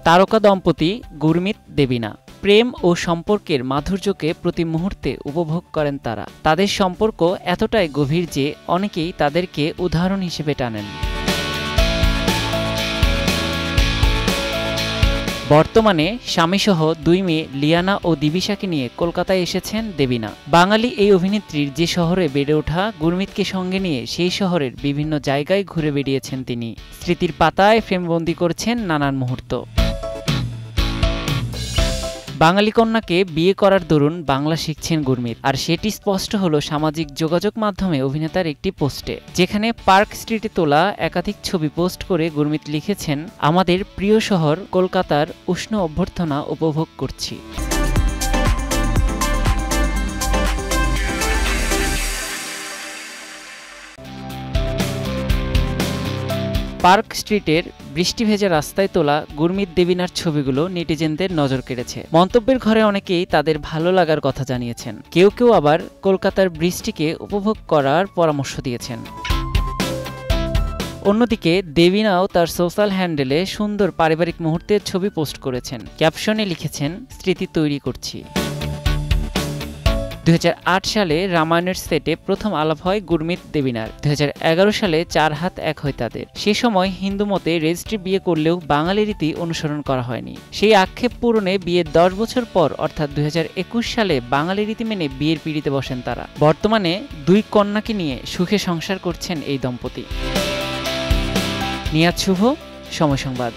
তারকা দম্পতি গুরমিত দেবিনা। প্রেম ও সম্পর্কের মাধুর্যকে প্রতি মুহূর্তে উপভোগ করেন তারা। তাদের সম্পর্ক এতটাই গভীর যে অনেকেই তাদেরকে উদাহরণ হিসেবে টানেন। বর্তমানে স্বামীসহ 2 মেয়ে লিয়ানা ও দিবিশাকে নিয়ে কলকাতায় এসেছেন দেবিনা। বাঙালি এই অভিনেত্রীর যে শহরে বেড়ে ওঠা, গুরমিতকে সঙ্গে নিয়ে সেই শহরের বিভিন্ন জায়গায় ঘুরে বেড়িয়েছেন তিনি। স্মৃতির পাতায় ফ্রেমবন্দি করছেন নানান মুহূর্ত। বাঙালি কন্যাকে বিয়ে করার দরুন বাংলা শিখছেন গুরমিত, আর সেটি স্পষ্ট হলো সামাজিক যোগাযোগ মাধ্যমে অভিনেতার একটি পোস্টে, যেখানে পার্ক স্ট্রিটে তোলা একাধিক ছবি পোস্ট করে গুরমিত লিখেছেন, আমাদের প্রিয় শহর কলকাতার উষ্ণ অভ্যর্থনা উপভোগ করছি। পার্ক স্ট্রিটের বৃষ্টি ভেজা রাস্তায় তোলা গুরমিত দেবিনার ছবিগুলো নেটিজেনদের নজর কেড়েছে। মন্তব্যের ঘরে অনেকেই তাদের ভালো লাগার কথা জানিয়েছেন, কেউ কেউ আবার কলকাতার বৃষ্টিকে উপভোগ করার পরামর্শ দিয়েছেন। অন্যদিকে দেবিনাও তার সোশ্যাল হ্যান্ডেলে সুন্দর পারিবারিক মুহূর্তের ছবি পোস্ট করেছেন। ক্যাপশনে লিখেছেন, স্মৃতি তৈরি করছি। 2008 সালে রামায়ণের সেটে প্রথম আলাপ হয় গুরমিত দেবিনার। 2011 সালে 4 হাত 1 হয় তাদের। সে সময় হিন্দু মতে রেজিস্ট্রি বিয়ে করলেও বাঙালি রীতি অনুসরণ করা হয়নি। সেই আক্ষেপ পূরণে বিয়ের 10 বছর পর অর্থাৎ 2021 সালে বাঙালি রীতি মেনে বিয়ের পিঁড়িতে বসেন তারা। বর্তমানে 2 কন্যাকে নিয়ে সুখে সংসার করছেন এই দম্পতি। নিয়াজ শুভ, সময় সংবাদ।